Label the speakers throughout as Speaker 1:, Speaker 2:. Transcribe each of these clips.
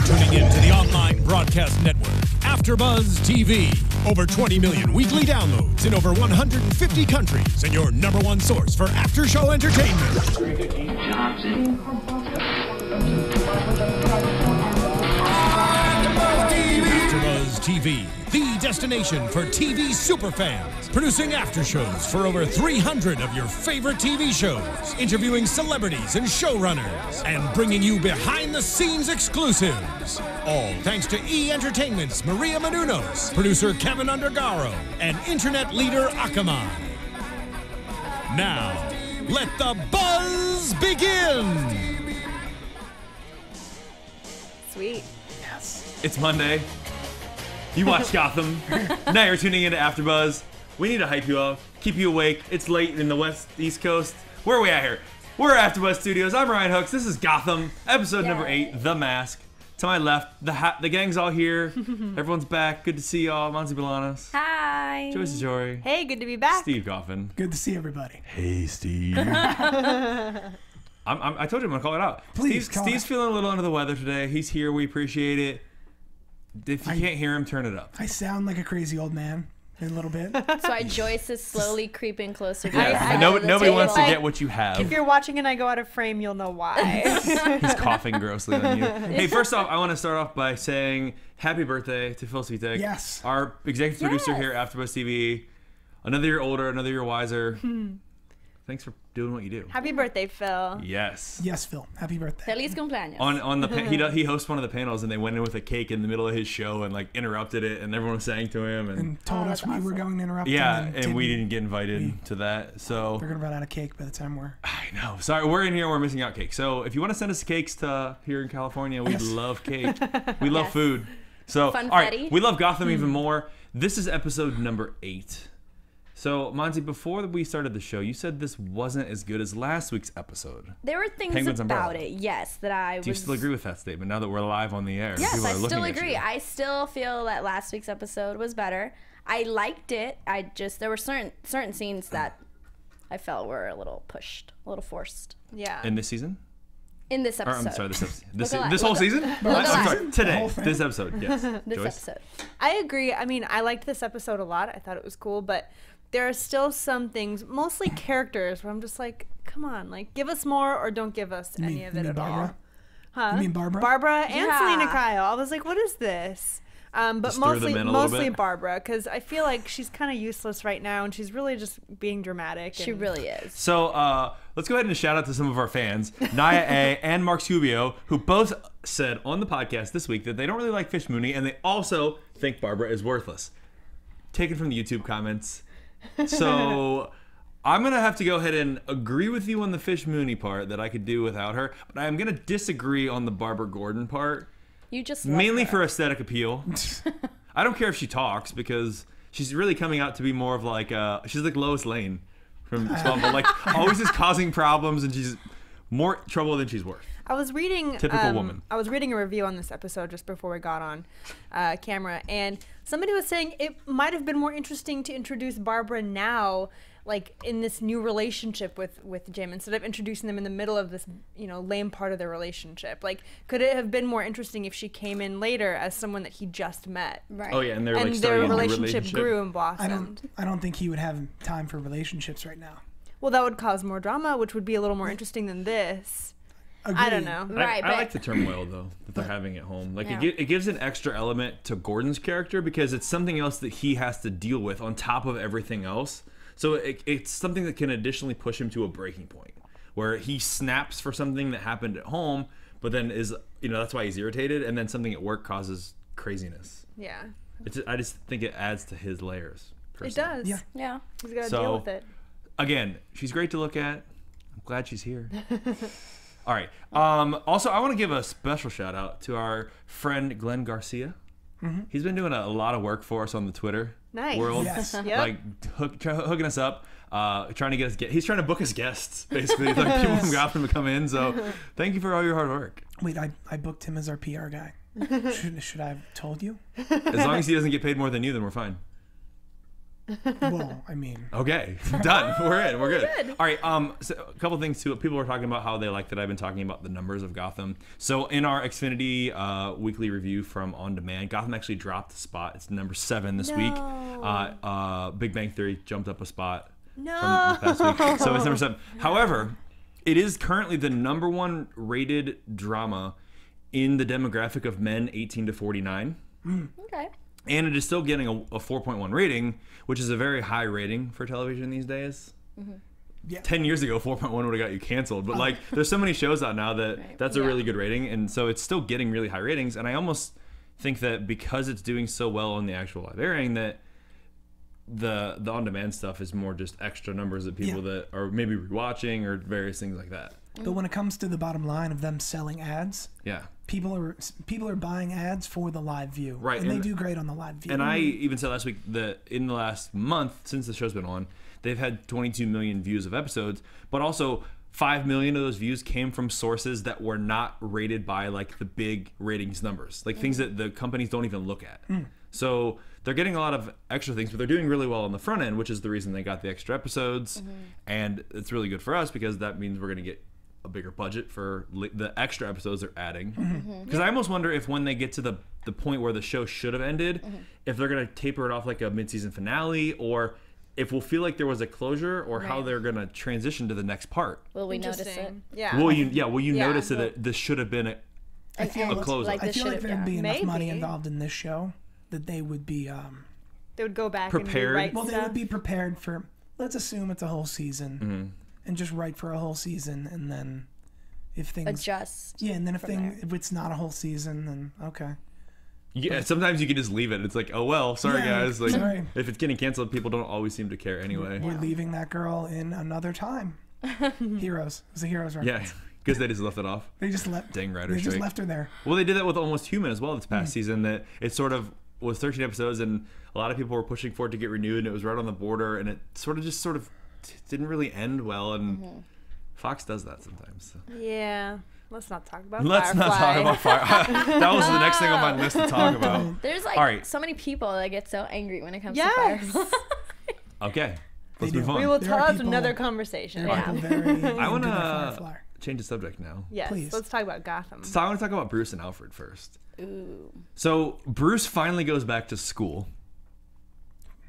Speaker 1: tuning in to the online broadcast network, AFTERBUZZ TV. Over 20 million weekly downloads in over 150 countries, and your #1 source for after-show entertainment. AFTERBUZZ TV, the destination for TV superfans, producing aftershows for over 300 of your favorite TV shows, interviewing celebrities and showrunners, and bringing you behind-the-scenes exclusives. All thanks to E! Entertainment's Maria Menounos, producer Kevin Undergaro, and internet leader Auffman. Now, let the buzz begin!
Speaker 2: Sweet.
Speaker 3: It's Monday. You watch Gotham. Now you're tuning into AfterBuzz. We need to hype you up, keep you awake. It's late in the East Coast. Where are we at here? We're at AfterBuzz Studios. I'm Ryan Hooks. This is Gotham, episode number 8, The Mask. To my left, the gang's all here. Everyone's back. Good to see y'all. Monse Bolanos.
Speaker 2: Hi.
Speaker 3: Joyce Ajouri.
Speaker 2: Hey, good to be back.
Speaker 3: Steve Goffin.
Speaker 4: Good to see everybody.
Speaker 3: Hey, Steve. I told you I'm gonna call it out.
Speaker 4: Please,
Speaker 3: Steve's feeling a little under the weather today. He's here. We appreciate it. If you can't hear him, turn it up.
Speaker 4: I sound like a crazy old man in a little bit.
Speaker 5: That's why Joyce is slowly creeping closer to
Speaker 3: Yeah. Nobody wants to get what you have.
Speaker 2: If you're watching and I go out of frame, you'll know why.
Speaker 3: He's coughing grossly on you. Hey, first off, I want to start off by saying happy birthday to Phil Svitek.
Speaker 4: Yes.
Speaker 3: Our executive producer here at AfterBuzz TV. Another year older, another year wiser. Thanks for doing what you do.
Speaker 2: Happy birthday, Phil.
Speaker 3: Yes.
Speaker 4: Yes, Phil. Happy birthday.
Speaker 5: Feliz cumpleaños.
Speaker 3: On the he hosts one of the panels, and they went in with a cake in the middle of his show and like interrupted it, and everyone sang to him and
Speaker 4: told us we were going to interrupt
Speaker 3: yeah,
Speaker 4: him.
Speaker 3: and we didn't get invited to that. So
Speaker 4: we're gonna run out of cake by the time we're.
Speaker 3: I know. Sorry, we're in here. We're missing out cake. So if you want to send us cakes to here in California, we love cake. We love food. So all right, we love Gotham even more. This is episode number 8. So, Monse, before we started the show, you said this wasn't as good as last week's episode.
Speaker 5: There were things
Speaker 3: Penguins
Speaker 5: about
Speaker 3: Umbrella.
Speaker 5: it, yes, that I
Speaker 3: Do you still agree with that statement now that we're live on the air?
Speaker 5: Yes,
Speaker 3: People
Speaker 5: I
Speaker 3: are looking
Speaker 5: still
Speaker 3: at
Speaker 5: agree.
Speaker 3: you.
Speaker 5: I still feel that last week's episode was better. I liked it. There were certain scenes that I felt were a little pushed, a little forced.
Speaker 2: Yeah.
Speaker 3: In this season?
Speaker 5: In this
Speaker 3: Or,
Speaker 5: episode.
Speaker 3: I'm sorry, this episode.
Speaker 5: Look
Speaker 3: This whole season? I'm sorry, today.
Speaker 4: thing.
Speaker 3: This episode, yes.
Speaker 5: This
Speaker 3: Joyce?
Speaker 5: episode.
Speaker 2: I agree. I mean, I liked this episode a lot. I thought it was cool, but there are still some things, mostly characters, where I'm just like, come on, like, give us more or don't give us any of it at
Speaker 4: Barbara?
Speaker 2: all. Huh?
Speaker 4: You mean Barbara?
Speaker 2: Barbara and
Speaker 5: Yeah.
Speaker 2: Selena Kyle. I was like, what is this? But
Speaker 3: Just threw them in a little
Speaker 2: mostly
Speaker 3: bit?
Speaker 2: Barbara, because I feel like she's kind of useless right now, and she's really just being dramatic.
Speaker 5: She
Speaker 2: and-
Speaker 5: really is.
Speaker 3: So let's go ahead and shout out to some of our fans, Naya A. and Mark Scubio, who both said on the podcast this week that they don't really like Fish Mooney, and they also think Barbara is worthless. Taken from the YouTube comments. So I'm going to have to go ahead and agree with you on the Fish Mooney part that I could do without her, but I'm going to disagree on the Barbara Gordon part.
Speaker 5: You just love
Speaker 3: Mainly
Speaker 5: her.
Speaker 3: for aesthetic appeal. I don't care if she talks because she's really coming out to be more of like she's like Lois Lane from Smallville, like always is causing problems and she's more trouble than she's worth.
Speaker 2: I was reading
Speaker 3: Typical woman.
Speaker 2: I was reading a review on this episode just before we got on camera, and somebody was saying it might have been more interesting to introduce Barbara now, like in this new relationship with Jim, instead of introducing them in the middle of this, lame part of their relationship. Like, could it have been more interesting if she came in later as someone that he just met?
Speaker 5: Right.
Speaker 3: Oh yeah, and they're like
Speaker 2: And
Speaker 3: starting
Speaker 2: their
Speaker 3: a new
Speaker 2: relationship grew and blossomed.
Speaker 4: I don't think he would have time for relationships right now.
Speaker 2: Well, that would cause more drama, which would be a little more interesting than this. I don't know.
Speaker 5: Right,
Speaker 3: I
Speaker 5: but
Speaker 3: like the turmoil though that they're having at home. Like
Speaker 5: Yeah.
Speaker 3: it gives an extra element to Gordon's character because it's something else that he has to deal with on top of everything else. So it's something that can additionally push him to a breaking point where he snaps for something that happened at home, but then that's why he's irritated, and then something at work causes craziness.
Speaker 2: Yeah.
Speaker 3: I just think it adds to his layers.
Speaker 2: It
Speaker 3: personally.
Speaker 2: does.
Speaker 4: Yeah.
Speaker 5: yeah.
Speaker 2: He's got to
Speaker 3: So-
Speaker 2: deal with it.
Speaker 3: Again, she's great to look at. I'm glad she's here. All right. Also, I want to give a special shout out to our friend Glenn Garcia. He's been doing a lot of work for us on the Twitter
Speaker 2: Nice.
Speaker 3: world.
Speaker 4: Yes.
Speaker 2: Yep.
Speaker 3: Like hooking us up, trying to get us. He's trying to book us guests, basically. Like people from Gotham to come in. So thank you for all your hard work.
Speaker 4: Wait, I booked him as our PR guy. Should I have told you?
Speaker 3: As long as he doesn't get paid more than you, then we're fine.
Speaker 4: Well, I mean,
Speaker 3: Okay, done. We're in. We're good. All right. So a couple things too. People were talking about how they like that I've been talking about the numbers of Gotham. So in our Xfinity weekly review from On Demand, Gotham actually dropped a spot. It's number 7 this week. Big Bang Theory jumped up a spot from the past week. So it's number 7. However, it is currently the number 1 rated drama in the demographic of men 18 to 49.
Speaker 5: Okay.
Speaker 3: And it is still getting a 4.1 rating, which is a very high rating for television these days.
Speaker 4: yeah.
Speaker 3: 10 years ago, 4.1 would have got you canceled. But like, there's so many shows out now that that's a really good rating. And so it's still getting really high ratings. And I almost think that because it's doing so well on the actual live airing, that the on-demand stuff is more just extra numbers of people that are maybe rewatching or various things like that.
Speaker 4: But when it comes to the bottom line of them selling ads,
Speaker 3: Yeah.
Speaker 4: people are buying ads for the live view,
Speaker 3: Right,
Speaker 4: And they
Speaker 3: and-
Speaker 4: do great on the live view.
Speaker 3: And I even said last week that in the last month, since the show's been on, they've had 22 million views of episodes, but also 5 million of those views came from sources that were not rated by like the big ratings numbers, like things that the companies don't even look at. So they're getting a lot of extra things, but they're doing really well on the front end, which is the reason they got the extra episodes. And it's really good for us because that means we're going to get a bigger budget for the extra episodes they're adding. Because I almost wonder if when they get to the point where the show should have ended, if they're going to taper it off like a mid-season finale, or if we'll feel like there was a closure, or how they're going to transition to the next part.
Speaker 5: Will we notice it?
Speaker 2: Interesting. Yeah.
Speaker 3: Will you
Speaker 2: Yeah,
Speaker 3: notice
Speaker 2: well-
Speaker 3: that this should have been
Speaker 4: I feel
Speaker 5: end,
Speaker 4: like,
Speaker 3: closer.
Speaker 5: like
Speaker 4: I
Speaker 5: this
Speaker 4: feel like
Speaker 5: should
Speaker 4: there'd be enough money
Speaker 2: Maybe.
Speaker 4: involved in this show that they would be
Speaker 2: They would go back
Speaker 3: Prepared.
Speaker 2: and rewrite
Speaker 4: well, they
Speaker 2: stuff.
Speaker 4: would be prepared for. Let's assume it's a whole season, and just write for a whole season, and then if things
Speaker 5: adjust.
Speaker 4: yeah, and then
Speaker 5: from
Speaker 4: if it's not a whole season, then okay.
Speaker 3: Yeah, sometimes you can just leave it. It's like, oh well, sorry
Speaker 4: Yeah,
Speaker 3: guys. Like,
Speaker 4: sorry.
Speaker 3: if it's getting canceled, people don't always seem to care anyway.
Speaker 4: We're leaving that girl in another time. Heroes. It was a Heroes
Speaker 3: Yeah,
Speaker 4: reference.
Speaker 3: because they just left it off.
Speaker 4: They just left.
Speaker 3: Dang
Speaker 4: They
Speaker 3: writers
Speaker 4: just
Speaker 3: strike.
Speaker 4: left her there.
Speaker 3: Well, they did that with Almost Human as well this past season. That it sort of was 13 episodes, and a lot of people were pushing for it to get renewed, and it was right on the border, and it sort of didn't really end well. And Fox does that sometimes. So.
Speaker 2: Yeah. Let's not talk about
Speaker 3: Let's
Speaker 2: Firefly.
Speaker 3: not talk about Fire. That was the next thing on my list to talk about.
Speaker 5: There's like
Speaker 3: All right.
Speaker 5: so many people that get so angry when it comes
Speaker 2: Yes.
Speaker 5: to Firefly.
Speaker 3: Okay, let's
Speaker 4: They
Speaker 3: move
Speaker 4: do.
Speaker 3: on.
Speaker 2: We will
Speaker 4: There
Speaker 2: tell
Speaker 4: are
Speaker 2: us
Speaker 4: people-
Speaker 2: another conversation.
Speaker 4: There are
Speaker 5: Yeah.
Speaker 4: people very
Speaker 3: I want
Speaker 4: into their
Speaker 3: to
Speaker 4: Firefly.
Speaker 3: change the subject now.
Speaker 2: Yes.
Speaker 4: Please.
Speaker 2: Let's talk about Gotham.
Speaker 3: So I want to talk about Bruce and Alfred first.
Speaker 5: Ooh.
Speaker 3: So Bruce finally goes back to school.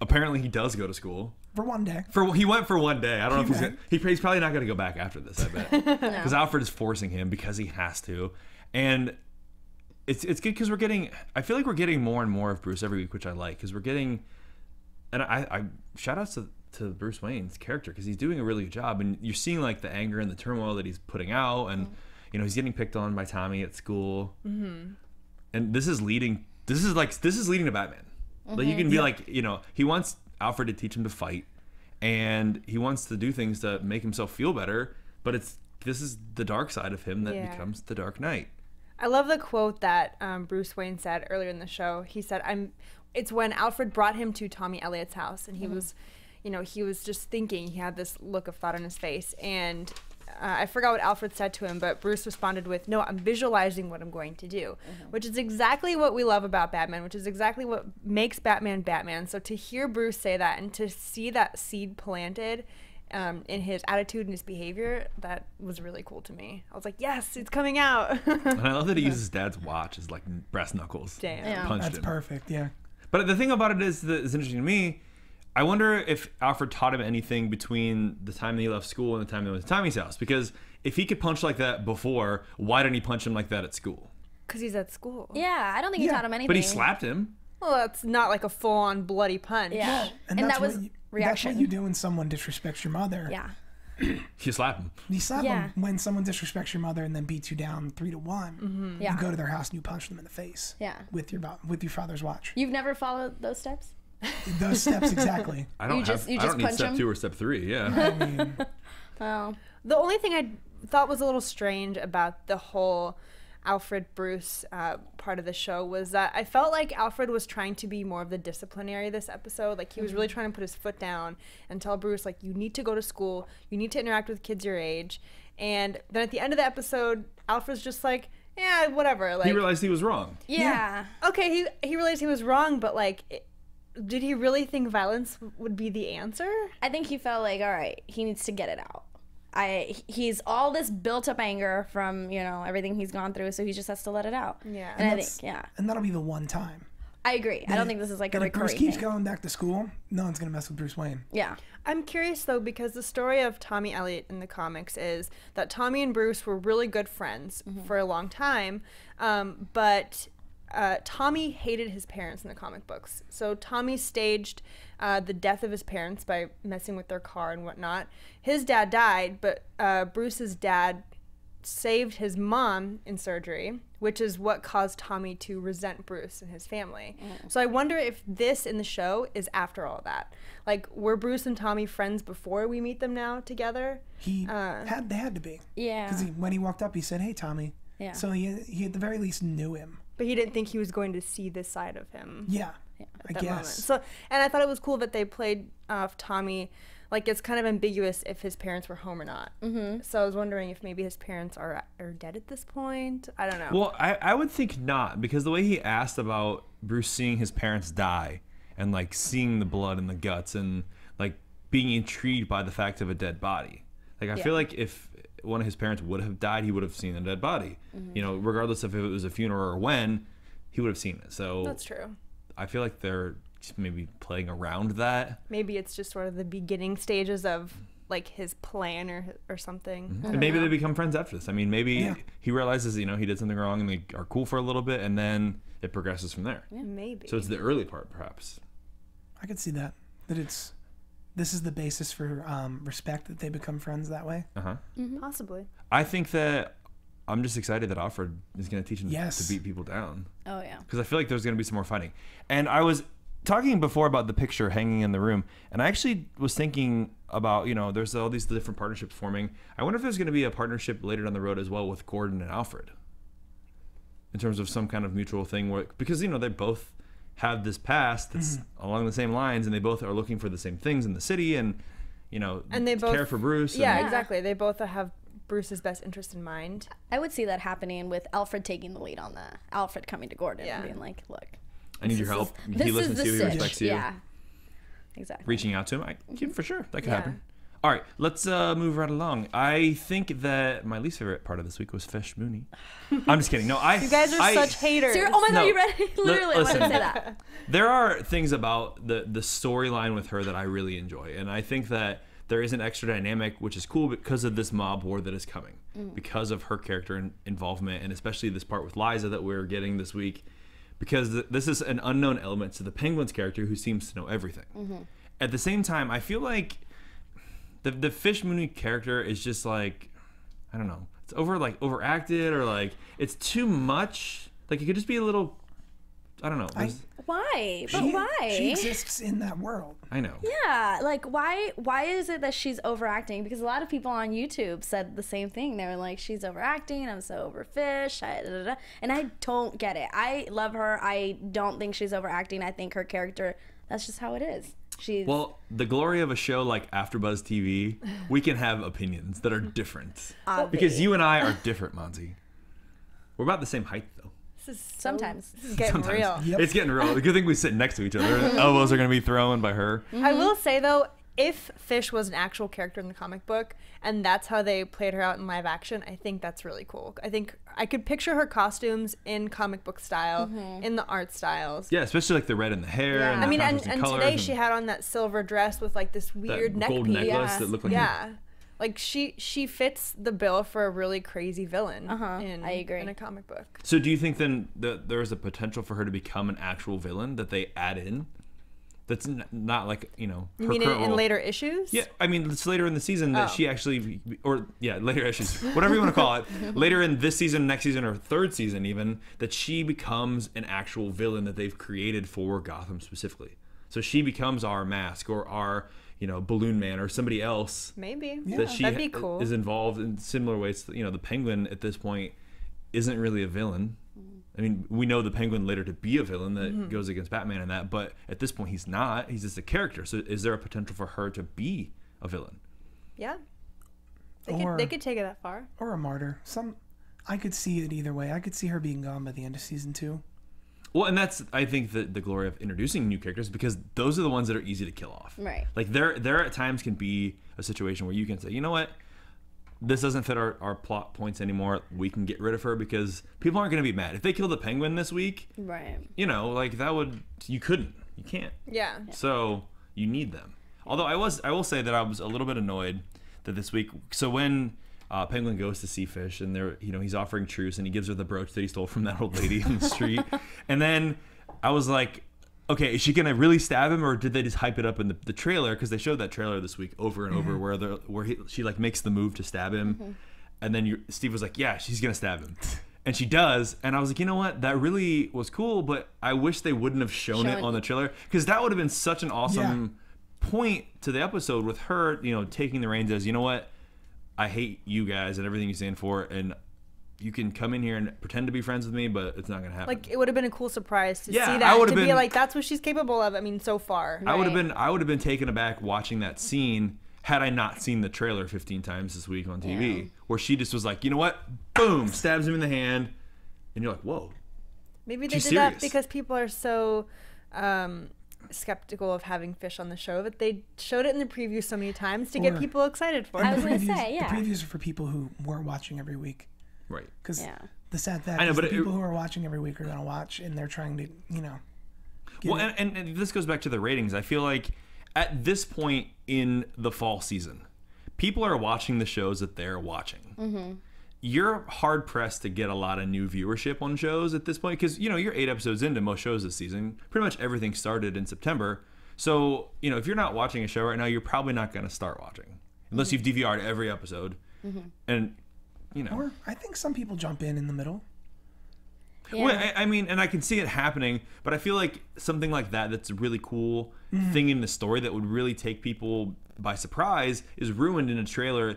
Speaker 3: Apparently, he does go to school.
Speaker 4: For one day.
Speaker 3: He went for one day. I don't know if he's
Speaker 4: went.
Speaker 3: he's probably not going to go back after this. I bet because Alfred is forcing him because he has to, and it's good because we're getting. I feel like we're getting more and more of Bruce every week, which I like because we're getting. And I shout outs to Bruce Wayne's character because he's doing a really good job, and you're seeing like the anger and the turmoil that he's putting out, and you know he's getting picked on by Tommy at school, and this is leading to Batman. Like you can be like, you know, he wants Alfred to teach him to fight, and he wants to do things to make himself feel better, but this is the dark side of him that
Speaker 2: Yeah.
Speaker 3: becomes the Dark Knight.
Speaker 2: I love the quote that Bruce Wayne said earlier in the show. He said, it's when Alfred brought him to Tommy Elliott's house, and he was, you know, he was just thinking. He had this look of thought on his face, and I forgot what Alfred said to him, but Bruce responded with, "No, I'm visualizing what I'm going to do," which is exactly what we love about Batman, which is exactly what makes Batman Batman. So to hear Bruce say that and to see that seed planted in his attitude and his behavior, that was really cool to me. I was like, yes, it's coming out.
Speaker 3: And I love that he uses his dad's watch as like brass knuckles.
Speaker 2: Damn.
Speaker 5: Yeah.
Speaker 3: Punched
Speaker 4: That's
Speaker 3: him.
Speaker 4: perfect. Yeah.
Speaker 3: But the thing about it is that is interesting to me. I wonder if Alfred taught him anything between the time that he left school and the time that he went to Tommy's house. Because if he could punch like that before, why didn't he punch him like that at school?
Speaker 2: Because he's at school.
Speaker 5: Yeah, I don't think he
Speaker 4: Yeah.
Speaker 5: taught him anything.
Speaker 3: But he slapped him.
Speaker 2: Well, that's not like a full-on bloody punch.
Speaker 5: Yeah.
Speaker 4: And,
Speaker 5: And
Speaker 4: that's
Speaker 5: that was
Speaker 4: what you,
Speaker 5: reaction.
Speaker 4: That's what you do when someone disrespects your mother.
Speaker 5: Yeah.
Speaker 3: You slap him.
Speaker 4: You slap
Speaker 5: Yeah.
Speaker 4: them when someone disrespects your mother and then beats you down 3-1.
Speaker 5: Yeah.
Speaker 4: You go to their house and you punch them in the face.
Speaker 5: Yeah.
Speaker 4: With your father's watch.
Speaker 5: You've never followed those steps?
Speaker 4: Those steps exactly.
Speaker 3: I don't
Speaker 5: You just
Speaker 3: I don't need
Speaker 5: punch
Speaker 3: step
Speaker 5: him?
Speaker 3: 2 or step 3. Yeah.
Speaker 4: I mean,
Speaker 5: Oh.
Speaker 2: The only thing I thought was a little strange about the whole Alfred Bruce part of the show was that I felt like Alfred was trying to be more of the disciplinary this episode. Like he was really trying to put his foot down and tell Bruce, like, you need to go to school, you need to interact with kids your age. And then at the end of the episode, Alfred's just like, yeah, whatever. Like,
Speaker 3: He realized he was wrong.
Speaker 5: Yeah.
Speaker 2: okay, he realized he was wrong, but like did he really think violence would be the answer?
Speaker 5: I think he felt like, all right, he needs to get it out. He's all this built up anger from, you know, everything he's gone through, so he just has to let it out.
Speaker 2: Yeah.
Speaker 5: And I think,
Speaker 4: And that'll be the one time.
Speaker 5: I agree. I don't think this is like a
Speaker 4: If
Speaker 5: recurring
Speaker 4: Bruce keeps
Speaker 5: thing.
Speaker 4: going back to school, no one's going to mess with Bruce Wayne.
Speaker 5: Yeah.
Speaker 2: I'm curious though, because the story of Tommy Elliot in the comics is that Tommy and Bruce were really good friends for a long time, but Tommy hated his parents in the comic books. So Tommy staged the death of his parents by messing with their car and whatnot. His dad died, but Bruce's dad saved his mom in surgery, which is what caused Tommy to resent Bruce and his family. So I wonder if this in the show is after all that. Like, were Bruce and Tommy friends before we meet them now together?
Speaker 4: They had to be.
Speaker 5: Yeah.
Speaker 4: Because when he walked up, he said, "Hey, Tommy."
Speaker 5: Yeah.
Speaker 4: So he at the very least knew him.
Speaker 2: But he didn't think he was going to see this side of him.
Speaker 4: Yeah.
Speaker 2: At
Speaker 4: I
Speaker 2: that
Speaker 4: guess.
Speaker 2: moment. So, and I thought it was cool that they played off Tommy. Like, it's kind of ambiguous if his parents were home or not. So I was wondering if maybe his parents are dead at this point. I don't know.
Speaker 3: Well, I would think not, because the way he asked about Bruce seeing his parents die and like seeing the blood and the guts and like being intrigued by the fact of a dead body. Like, I feel like if one of his parents would have died, he would have seen a dead body. You know, regardless of if it was a funeral or when, he would have seen it. So
Speaker 2: That's true.
Speaker 3: I feel like they're just maybe playing around that.
Speaker 2: Maybe it's just sort of the beginning stages of like his plan or something. I
Speaker 3: And
Speaker 2: don't
Speaker 3: maybe
Speaker 2: know.
Speaker 3: they become friends after this. I mean, maybe he realizes, you know, he did something wrong and they are cool for a little bit, and then it progresses from there.
Speaker 2: Maybe.
Speaker 3: So it's the early part, perhaps.
Speaker 4: I could see that. This is the basis for respect, that they become friends that way.
Speaker 2: Possibly.
Speaker 3: I think that I'm just excited that Alfred is going to teach him
Speaker 4: Yes.
Speaker 3: to beat people down.
Speaker 5: Oh, yeah.
Speaker 3: Because I feel like there's going to be some more fighting. And I was talking before about the picture hanging in the room, and I actually was thinking about, you know, there's all these different partnerships forming. I wonder if there's going to be a partnership later down the road as well with Gordon and Alfred, in terms of some kind of mutual thing where, because, you know, they both have this past that's along the same lines, and they both are looking for the same things in the city, and, you know,
Speaker 2: And they both
Speaker 3: care for Bruce.
Speaker 2: Yeah,
Speaker 3: and,
Speaker 2: exactly. They both have Bruce's best interest in mind.
Speaker 5: I would see that happening with Alfred taking the lead on that. Alfred coming to Gordon
Speaker 2: Yeah.
Speaker 5: and being like, look.
Speaker 3: I need your help. He listens to you, he respects you.
Speaker 5: Yeah. Exactly.
Speaker 3: Reaching out to him, yeah, for sure, that could happen. All right, let's move right along. I think that my least favorite part of this week was Fish Mooney. I'm just kidding. No,
Speaker 2: You guys are such haters.
Speaker 5: Oh my God,
Speaker 3: No.
Speaker 5: you read it? Literally, I
Speaker 3: Listen.
Speaker 5: wanted to say that.
Speaker 3: There are things about the storyline with her that I really enjoy, and I think that there is an extra dynamic, which is cool because of this mob war that is coming, because of her character and involvement, and especially this part with Liza that we're getting this week, because this is an unknown element to the Penguin's character who seems to know everything. At the same time, I feel like the Fish Mooney character is just like, I don't know, it's overacted, or like it's too much. Like, it could just be a little, I don't know.
Speaker 5: Why? But
Speaker 4: She
Speaker 5: why?
Speaker 4: exists in that world.
Speaker 3: I know.
Speaker 5: Yeah, like why is it that she's overacting? Because a lot of people on YouTube said the same thing. They were like, she's overacting, I'm so over Fish, and I don't get it. I love her. I don't think she's overacting. I think her character, that's just how it is.
Speaker 3: Well, the glory of a show like AFTERBUZZ TV, we can have opinions that are different. Because you and I are different, Monse. We're about the same height, though.
Speaker 5: Sometimes.
Speaker 2: This is getting real.
Speaker 4: Yep.
Speaker 3: It's getting real. Good thing we sit next to each other. Elbows are going to be thrown by her.
Speaker 2: I will say though, if Fish was an actual character in the comic book and that's how they played her out in live action, I think that's really cool. I think I could picture her costumes in comic book style, in the art styles.
Speaker 3: Yeah, especially like the red in the hair.
Speaker 5: Yeah.
Speaker 3: And
Speaker 2: I
Speaker 3: the
Speaker 2: mean, and
Speaker 3: contrasting colors
Speaker 2: today she had on that silver dress with like this weird
Speaker 3: that
Speaker 2: neck
Speaker 3: gold
Speaker 2: piece.
Speaker 3: necklace that looked like
Speaker 2: Yeah. Like she fits the bill for a really crazy villain
Speaker 5: I agree.
Speaker 2: in a comic book.
Speaker 3: So do you think then that there is a potential for her to become an actual villain that they add in? That's not like, you know,
Speaker 2: You
Speaker 3: her
Speaker 2: mean
Speaker 3: current
Speaker 2: in
Speaker 3: role.
Speaker 2: later issues?
Speaker 3: Yeah, I mean, it's later in the season that she actually, later issues, whatever you want to call it, later in this season, next season, or third season even, that she becomes an actual villain that they've created for Gotham specifically. So she becomes our Mask or our, you know, Balloon Man or somebody else.
Speaker 2: Maybe.
Speaker 3: That she
Speaker 2: That'd be cool.
Speaker 3: is involved in similar ways. You know, the Penguin at this point isn't really a villain. I mean, we know the Penguin later to be a villain that goes against Batman and that, but at this point he's not. He's just a character. So is there a potential for her to be a villain?
Speaker 2: Yeah.
Speaker 4: Or-
Speaker 2: They could take it that far.
Speaker 4: Or a martyr. I could see it either way. I could see her being gone by the end of season 2.
Speaker 3: Well, and that's, I think, the glory of introducing new characters, because those are the ones that are easy to kill off.
Speaker 5: Right.
Speaker 3: Like, there at times can be a situation where you can say, you know what? This doesn't fit our plot points anymore. We can get rid of her because people aren't going to be mad. If they kill the Penguin this week,
Speaker 5: Right.
Speaker 3: you know, like, you can't.
Speaker 2: Yeah.
Speaker 3: So you need them. Although I will say that I was a little bit annoyed that this week. So when Penguin goes to see Fish, and he's offering truce, and he gives her the brooch that he stole from that old lady on the street, and then I was like, okay, is she gonna really stab him, or did they just hype it up in the trailer? Because they showed that trailer this week over and over, where she like makes the move to stab him, and then Steve was like, yeah, she's gonna stab him. And she does, and I was like, you know what? That really was cool, but I wish they wouldn't have shown it on the trailer, because that would have been such an awesome point to the episode, with her, taking the reins as, you know what? I hate you guys and everything you stand for, and you can come in here and pretend to be friends with me, but it's not gonna happen.
Speaker 2: Like, it would have been a cool surprise to see
Speaker 3: I
Speaker 2: that,
Speaker 3: would've
Speaker 2: to be
Speaker 3: been-
Speaker 2: like, that's what she's capable of. I mean, so far.
Speaker 3: I would have been taken aback watching that scene had I not seen the trailer 15 times this week on TV, where she just was like, you know what? Boom, stabs him in the hand, and you're like, whoa.
Speaker 2: Maybe they
Speaker 3: She's
Speaker 2: did that
Speaker 3: serious.
Speaker 2: because people are so skeptical of having Fish on the show that they showed it in the preview so many times to get
Speaker 4: Or-
Speaker 2: people excited for
Speaker 5: I
Speaker 2: it.
Speaker 5: was gonna say, yeah.
Speaker 4: The previews are for people who weren't watching every week.
Speaker 3: Right.
Speaker 4: Because
Speaker 5: Yeah.
Speaker 4: the sad fact
Speaker 3: I know,
Speaker 4: is
Speaker 3: but
Speaker 4: the
Speaker 3: it-
Speaker 4: people who are watching every week are going to watch, and they're trying to, get
Speaker 3: Well,
Speaker 4: it.
Speaker 3: and this goes back to the ratings. I feel like at this point in the fall season, people are watching the shows that they're watching. You're hard pressed to get a lot of new viewership on shows at this point, because you're 8 episodes into most shows this season. Pretty much everything started in September. So if you're not watching a show right now, you're probably not going to start watching unless you've DVR'd every episode. And
Speaker 4: Or I think some people jump in the middle.
Speaker 5: Yeah.
Speaker 3: Well, I mean, and I can see it happening, but I feel like something like that's a really cool thing in the story that would really take people by surprise is ruined in a trailer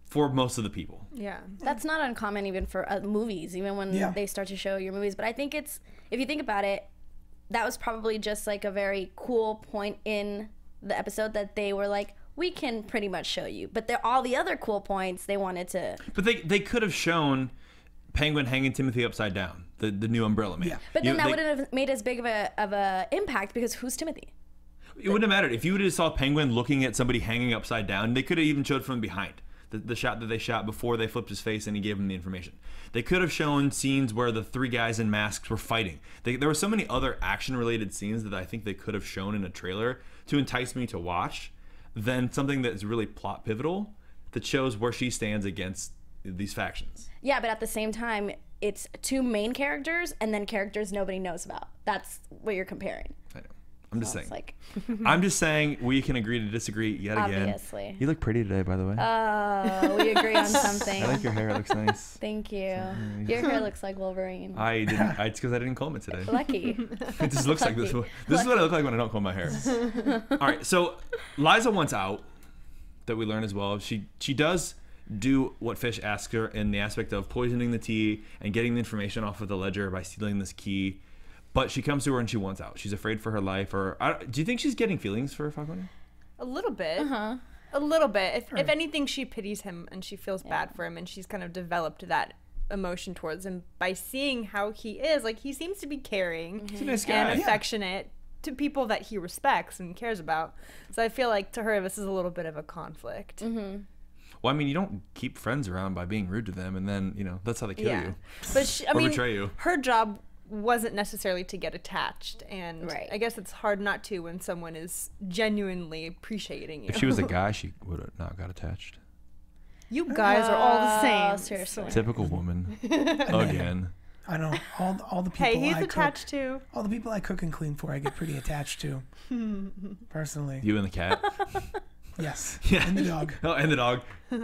Speaker 3: for most of the people.
Speaker 2: Yeah.
Speaker 5: That's not uncommon even for movies, even when they start to show your movies. But I think if you think about it, that was probably just like a very cool point in the episode that they were like, we can pretty much show you. But all the other cool points they wanted to.
Speaker 3: But they could have shown Penguin hanging Timothy upside down, the new Umbrella Man.
Speaker 4: Yeah.
Speaker 5: But then that wouldn't have made as big of a impact, because who's Timothy?
Speaker 3: It wouldn't have mattered if you would have saw Penguin looking at somebody hanging upside down. They could have even showed from behind. The shot that they shot before they flipped his face and he gave him the information. They could have shown scenes where the 3 guys in masks were fighting. There were so many other action-related scenes that I think they could have shown in a trailer to entice me to watch, than something that's really plot pivotal that shows where she stands against these factions.
Speaker 5: Yeah, but at the same time, it's 2 main characters and then characters nobody knows about. That's what you're comparing.
Speaker 3: I know. I'm just saying.
Speaker 5: It's like,
Speaker 3: I'm just saying we can agree to disagree yet again.
Speaker 5: obviously.
Speaker 3: You look pretty today, by the way.
Speaker 5: We agree on something.
Speaker 3: I like your hair. It looks nice.
Speaker 5: Thank you. Your hair looks like Wolverine.
Speaker 3: I didn't. It's because I didn't comb it today.
Speaker 5: Lucky.
Speaker 3: It just looks like this. This is what I look like when I don't comb my hair. All right. So Liza wants out. That we learn as well. She does do what Fish asks her in the aspect of poisoning the tea and getting the information off of the ledger by stealing this key. But she comes to her and she wants out. She's afraid for her life. Do you think she's getting feelings for Falcone?
Speaker 2: A little bit. A little bit. If anything, she pities him and she feels bad for him, and she's kind of developed that emotion towards him by seeing how he is. Like, he seems to be caring
Speaker 3: He's a nice guy.
Speaker 2: and affectionate to people that he respects and cares about. So I feel like to her, this is a little bit of a conflict.
Speaker 3: Well, I mean, you don't keep friends around by being rude to them, and then that's how they kill you.
Speaker 2: But
Speaker 3: Or betray you.
Speaker 2: her job wasn't necessarily to get attached, and
Speaker 5: Right.
Speaker 2: I guess it's hard not to when someone is genuinely appreciating you.
Speaker 3: If she was a guy, she would have not got attached.
Speaker 2: You guys are all the same.
Speaker 5: Seriously.
Speaker 3: Typical woman. Again.
Speaker 4: I know all the people
Speaker 2: Hey, he's
Speaker 4: I
Speaker 2: attached
Speaker 4: cook,
Speaker 2: too.
Speaker 4: all the people I cook and clean for, I get pretty attached to. Personally,
Speaker 3: You and the cat.
Speaker 4: yes.
Speaker 3: Yeah.
Speaker 4: And the dog.
Speaker 3: Oh, and the dog.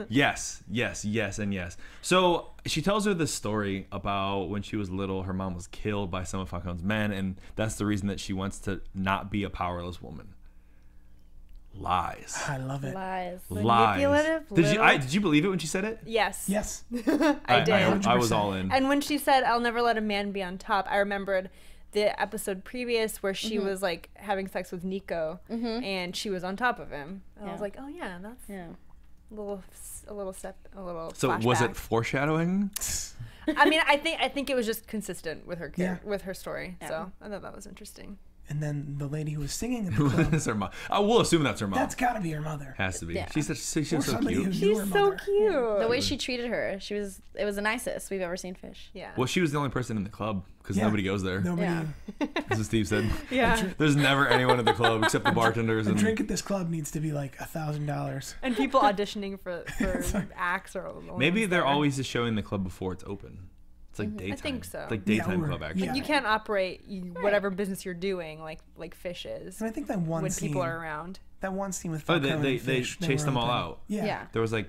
Speaker 3: Yes, and yes. So she tells her this story about when she was little, her mom was killed by some of Falcone's men, and that's the reason that she wants to not be a powerless woman. Lies.
Speaker 4: I love it.
Speaker 5: Lies.
Speaker 3: Lies.
Speaker 2: Manipulative,
Speaker 3: Did you believe it when she said it?
Speaker 2: Yes.
Speaker 4: Yes.
Speaker 2: I did.
Speaker 3: I was all in.
Speaker 2: And when she said, "I'll never let a man be on top," I remembered the episode previous where she was like having sex with Nico, and she was on top of him. And I was like, "Oh yeah, that's
Speaker 5: Yeah.
Speaker 2: a little step, a little."
Speaker 3: So was
Speaker 2: flashback.
Speaker 3: it foreshadowing?
Speaker 2: I mean, I think it was just consistent with her
Speaker 4: Yeah.
Speaker 2: with her story.
Speaker 5: Yeah.
Speaker 2: So I thought that was interesting.
Speaker 4: And then the lady who was singing in the club,
Speaker 3: That's her mom. I will assume that's her mom.
Speaker 4: that's got to be her mother.
Speaker 3: Has to be.
Speaker 5: Yeah.
Speaker 3: She's so
Speaker 4: somebody
Speaker 3: cute.
Speaker 4: who-
Speaker 2: She's
Speaker 4: You were
Speaker 2: so
Speaker 4: mother.
Speaker 2: cute.
Speaker 5: The way she treated her, it was the nicest we've ever seen Fish.
Speaker 2: Yeah.
Speaker 3: Well, she was the only person in the club because
Speaker 4: Yeah.
Speaker 3: nobody goes there.
Speaker 4: Nobody.
Speaker 5: Yeah.
Speaker 3: That's what Steve said.
Speaker 2: Yeah.
Speaker 3: There's never anyone at the club except the bartenders.
Speaker 4: A
Speaker 3: And
Speaker 4: drink at this club needs to be like $1,000.
Speaker 2: And people auditioning for acts or
Speaker 3: maybe they're always just showing the club before it's open. It's like daytime.
Speaker 2: I think so.
Speaker 3: It's like daytime
Speaker 4: or-
Speaker 3: club action.
Speaker 4: yeah.
Speaker 2: You can't operate whatever business you're doing like Fish is
Speaker 4: And I think that one
Speaker 2: when
Speaker 4: scene,
Speaker 2: people are around.
Speaker 4: that one scene with
Speaker 3: Oh,
Speaker 4: Falcone
Speaker 3: they
Speaker 4: and Fish,
Speaker 3: chased
Speaker 4: were
Speaker 3: them all
Speaker 4: open.
Speaker 3: out.
Speaker 4: Yeah.
Speaker 5: Yeah.
Speaker 3: There was like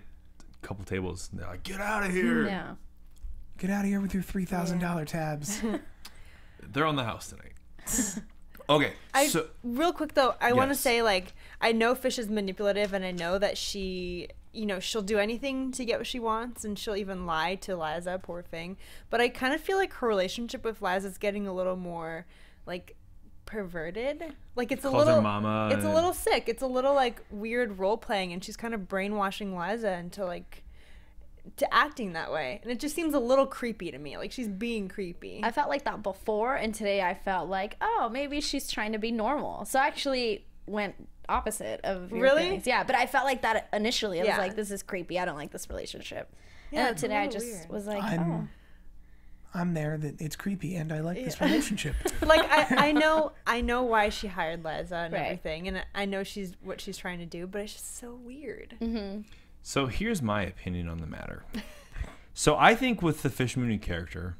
Speaker 3: a couple tables. They're like, get out of here.
Speaker 5: Yeah.
Speaker 4: Get out of here with your $3,000 tabs.
Speaker 3: They're on the house tonight. Okay, so
Speaker 2: Real quick though, I want to
Speaker 3: Yes.
Speaker 2: say like I know Fish is manipulative, and I know that she, she'll do anything to get what she wants, and she'll even lie to Liza, poor thing. But I kind of feel like her relationship with Liza is getting a little more like perverted. Like it's a
Speaker 3: Calls her
Speaker 2: little,
Speaker 3: mama
Speaker 2: it's a
Speaker 3: and-
Speaker 2: little sick. It's a little like weird role playing, and she's kind of brainwashing Liza into to acting that way, and it just seems a little creepy to me. Like she's being creepy.
Speaker 5: I felt like that before, and today I felt like, oh, maybe she's trying to be normal. So I actually went opposite of your
Speaker 2: Really?
Speaker 5: feelings. Yeah, but I felt like that initially. I
Speaker 2: Yeah.
Speaker 5: was like, this is creepy. I don't like this relationship.
Speaker 2: Yeah,
Speaker 5: And then
Speaker 2: it's a
Speaker 5: today I
Speaker 2: little
Speaker 5: just
Speaker 2: weird.
Speaker 5: was like,
Speaker 4: I'm there that it's creepy and I like this relationship.
Speaker 2: Like I know why she hired Liza and
Speaker 5: Right.
Speaker 2: everything, and I know what she's trying to do, but it's just so weird.
Speaker 3: So here's my opinion on the matter. So I think with the Fish Mooney character,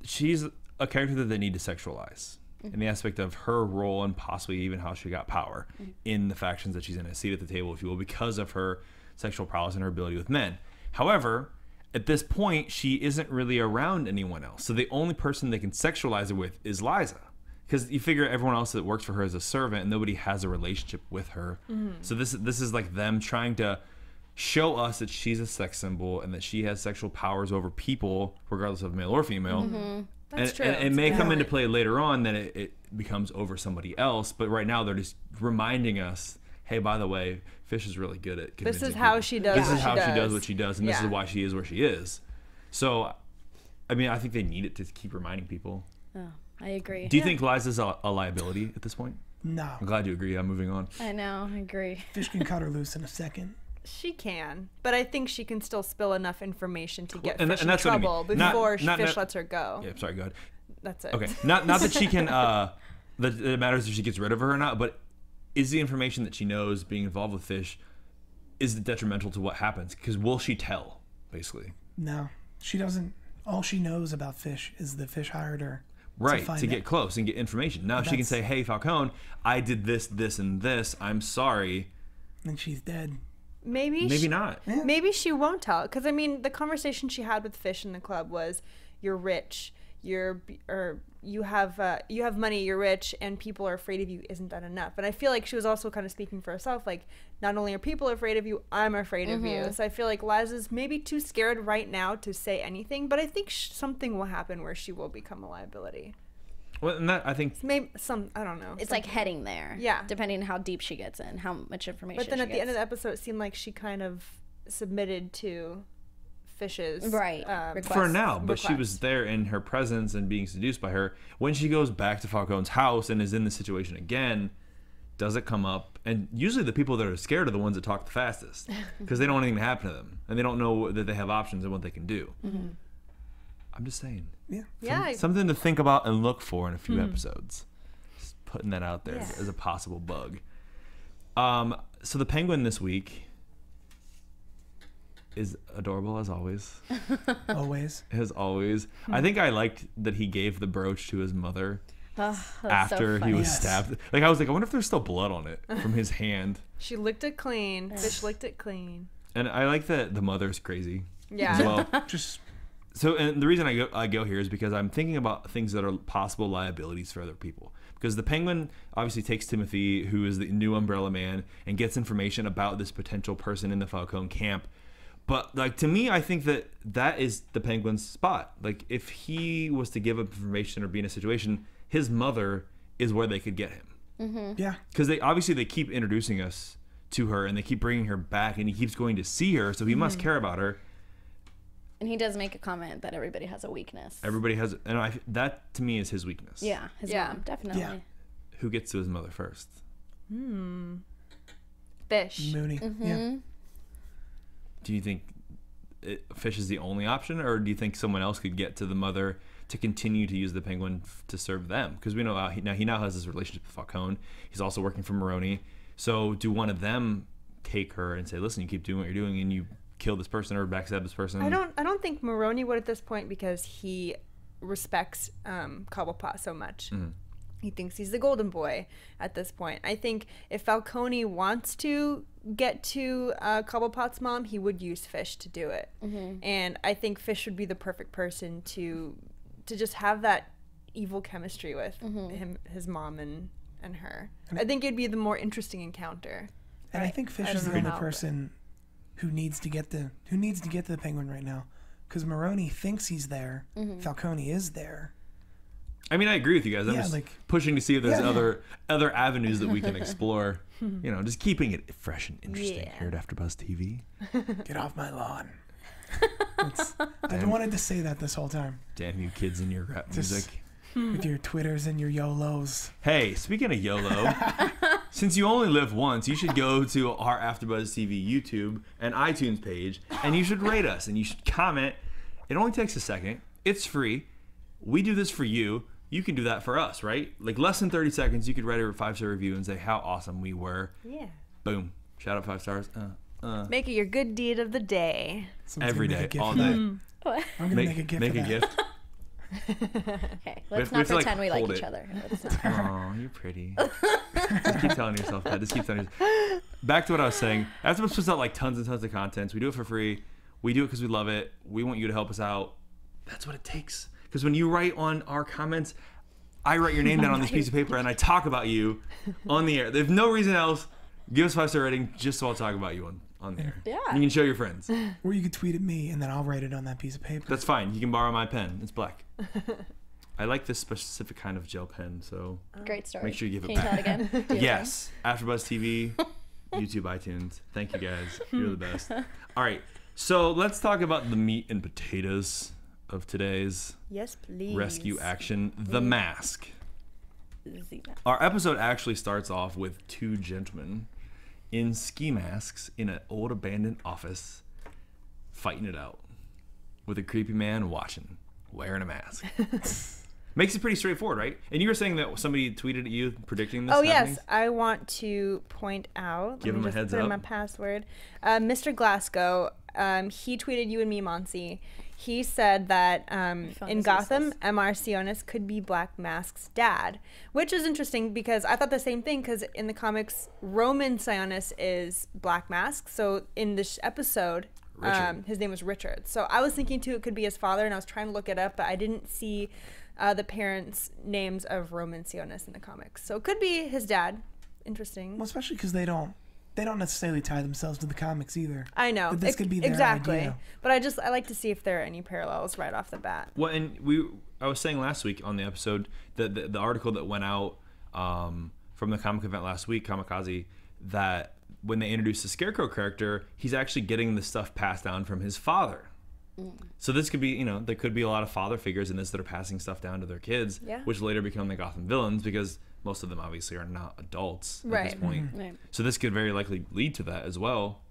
Speaker 3: she's a character that they need to sexualize in the aspect of her role and possibly even how she got power in the factions that she's in, a seat at the table, if you will, because of her sexual prowess and her ability with men. However, at this point, she isn't really around anyone else. So the only person they can sexualize her with is Liza. Because you figure everyone else that works for her is a servant and nobody has a relationship with her. So this is like them trying to show us that she's a sex symbol and that she has sexual powers over people, regardless of male or female.
Speaker 2: That's true.
Speaker 3: And it
Speaker 2: That's
Speaker 3: may
Speaker 2: a good
Speaker 3: come into
Speaker 2: point.
Speaker 3: play later on that it becomes over somebody else. But right now they're just reminding us, hey, by the way, Fish is really good at
Speaker 2: This is
Speaker 3: convincing
Speaker 2: how
Speaker 3: people.
Speaker 2: she does.
Speaker 3: This
Speaker 2: what
Speaker 3: is how she does
Speaker 2: does
Speaker 3: what she does, and this
Speaker 2: Yeah.
Speaker 3: is why she is where she is. So, I mean, I think they need it to keep reminding people.
Speaker 5: oh, I agree.
Speaker 3: Do you think Liza's a liability at this point?
Speaker 4: No.
Speaker 3: I'm glad you agree. I'm moving on.
Speaker 5: I know, I agree.
Speaker 4: Fish can cut her loose in a second.
Speaker 2: She can, but I think she can still spill enough information to get
Speaker 3: and
Speaker 2: Fish in
Speaker 3: that's what I mean.
Speaker 2: trouble
Speaker 3: Not-
Speaker 2: before
Speaker 3: not-
Speaker 2: Fish
Speaker 3: not-
Speaker 2: lets her go.
Speaker 3: Yeah, sorry, go ahead.
Speaker 2: That's it.
Speaker 3: Okay, not that she can. That it matters if she gets rid of her or not. But is the information that she knows being involved with Fish is it detrimental to what happens? Because will she tell? Basically,
Speaker 4: No. She doesn't. All she knows about Fish is that Fish hired her.
Speaker 3: right?
Speaker 4: find
Speaker 3: To get
Speaker 4: out.
Speaker 3: close and get information. Now she can
Speaker 4: That's-
Speaker 3: say, "Hey, Falcone, I did this, this, and this. I'm sorry."
Speaker 4: And she's dead.
Speaker 2: Maybe
Speaker 3: Maybe
Speaker 2: she,
Speaker 3: not.
Speaker 2: Maybe she won't tell, because I mean, the conversation she had with Fish in the club was, "You're rich, you have money, you're rich, and people are afraid of you. Isn't that enough?" And I feel like she was also kind of speaking for herself, like, not only are people afraid of you, I'm afraid of you. So I feel like Liza's maybe too scared right now to say anything, but I think something will happen where she will become a liability.
Speaker 3: Well, and that I think
Speaker 2: Maybe I don't know.
Speaker 5: It's like heading there.
Speaker 2: Yeah.
Speaker 5: Depending on how deep she gets in, how much information
Speaker 2: But then
Speaker 5: she
Speaker 2: at the end of
Speaker 5: gets.
Speaker 2: the episode, it seemed like she kind of submitted to Fish's
Speaker 5: Right.
Speaker 2: request.
Speaker 3: for now, but she
Speaker 2: request.
Speaker 3: was there in her presence and being seduced by her. When she goes back to Falcone's house and is in the situation again, does it come up? And usually the people that are scared are the ones that talk the fastest because they don't want anything to happen to them and they don't know that they have options and what they can do. I'm just saying.
Speaker 4: Yeah.
Speaker 2: Yeah,
Speaker 3: Something to think about and look for in a few episodes. Just putting that out there
Speaker 2: Yeah.
Speaker 3: as a possible bug. So the Penguin this week is adorable as always.
Speaker 4: Always.
Speaker 3: As always. I think I liked that he gave the brooch to his mother
Speaker 5: That's
Speaker 3: after
Speaker 5: so
Speaker 3: he
Speaker 5: funny.
Speaker 3: was
Speaker 4: Yes.
Speaker 3: stabbed. Like I was like, I wonder if there's still blood on it from his hand.
Speaker 2: she licked it clean. Fish licked it clean.
Speaker 3: And I like that the mother's crazy
Speaker 2: Yeah.
Speaker 3: as well.
Speaker 4: Just
Speaker 3: So, and the reason I go here is because I'm thinking about things that are possible liabilities for other people. Because the Penguin obviously takes Timothy, who is the new Umbrella Man, and gets information about this potential person in the Falcone camp. But like to me, I think that is the Penguin's spot. Like if he was to give up information or be in a situation, his mother is where they could get him.
Speaker 4: yeah.
Speaker 3: Because they keep introducing us to her and they keep bringing her back, and he keeps going to see her, so he must care about her.
Speaker 5: And he does make a comment that everybody has a weakness.
Speaker 3: Everybody has, and that to me is his weakness.
Speaker 5: Yeah, his mom, definitely.
Speaker 4: Yeah.
Speaker 3: Who gets to his mother first?
Speaker 2: Fish.
Speaker 4: Mooney. Yeah.
Speaker 3: Do you think Fish is the only option, or do you think someone else could get to the mother to continue to use the Penguin to serve them? Because we know he now has this relationship with Falcone. He's also working for Maroni. So do one of them take her and say, listen, you keep doing what you're doing and you kill this person or backstab this person?
Speaker 2: I don't think Maroni would at this point, because he respects Cobblepot so much. He thinks he's the golden boy at this point. I think if Falcone wants to get to Cobblepot's mom, he would use Fish to do it. And I think Fish would be the perfect person to just have that evil chemistry with his mom and her. I think it'd be the more interesting encounter.
Speaker 4: And I think Fish is the only person who needs to get to the Penguin right now, because Maroni thinks he's there. Falcone is there.
Speaker 3: I mean, I agree with you guys. I'm just pushing to see if there's other avenues that we can explore. You know, just keeping it fresh and interesting here at AFTERBUZZ TV.
Speaker 4: Get off my lawn. I've wanted to say that this whole time.
Speaker 3: Damn you kids and your rap music.
Speaker 4: With your Twitters and your YOLOs.
Speaker 3: Hey, speaking of YOLO, since you only live once, you should go to our AFTERBUZZ TV YouTube and iTunes page, and you should rate us, and you should comment. It only takes a second. It's free. We do this for you. You can do that for us, right? Like less than 30 seconds, you could write a 5-star review and say how awesome we were.
Speaker 2: Yeah.
Speaker 3: Boom. Shout out 5 stars.
Speaker 2: Make it your good deed of the day.
Speaker 3: Every day, all day.
Speaker 5: What?
Speaker 4: I'm gonna make a gift.
Speaker 3: Make a gift.
Speaker 5: Okay, let's not pretend we like each other.
Speaker 3: Oh, you're pretty. Just keep telling yourself that. Just keep telling yourself. Back to what I was saying. AFTERBUZZ puts out like tons and tons of content. We do it for free. We do it because we love it. We want you to help us out. That's what it takes. Because when you write on our comments, I write your name down on this piece of paper and I talk about you on the air. There's no reason else. Give us 5-star rating just so I'll talk about you on the air.
Speaker 5: Yeah.
Speaker 3: You can show your friends.
Speaker 4: Or you could tweet at me and then I'll write it on that piece of paper.
Speaker 3: That's fine. You can borrow my pen. It's black. I like this specific kind of gel pen, so
Speaker 5: Great story.
Speaker 3: make sure you give it
Speaker 5: Can
Speaker 3: back.
Speaker 5: you tell it again?
Speaker 3: Yes. AFTERBUZZ TV, YouTube, iTunes. Thank you guys. You're the best. All right. So let's talk about the meat and potatoes of today's rescue action, The Mask. Our episode actually starts off with 2 gentlemen in ski masks in an old abandoned office fighting it out with a creepy man watching, wearing a mask. Makes it pretty straightforward, right? And you were saying that somebody tweeted at you predicting this.
Speaker 2: Oh, yes. I want to point out.
Speaker 3: Give him a heads up.
Speaker 2: Put in my password. Mr. Glasgow, he tweeted you and me, Monse. He said that in Gotham, M.R. Sionis could be Black Mask's dad, which is interesting because I thought the same thing, because in the comics, Roman Sionis is Black Mask. So in this episode, his name was Richard. So I was thinking, too, it could be his father, and I was trying to look it up, but I didn't see the parents' names of Roman Sionis in the comics. So it could be his dad. Interesting.
Speaker 4: Well, especially because they don't necessarily tie themselves to the comics either.
Speaker 2: I know.
Speaker 4: But this could be their idea.
Speaker 2: But I like to see if there are any parallels right off the bat.
Speaker 3: Well, and I was saying last week on the episode that the article that went out from the comic event last week, Kamikaze, that when they introduced the Scarecrow character, he's actually getting the stuff passed down from his father. So this could be, there could be a lot of father figures in this that are passing stuff down to their kids, which later become the Gotham villains, because most of them obviously are not adults at this point.
Speaker 5: Right.
Speaker 3: So this could very likely lead to that as well.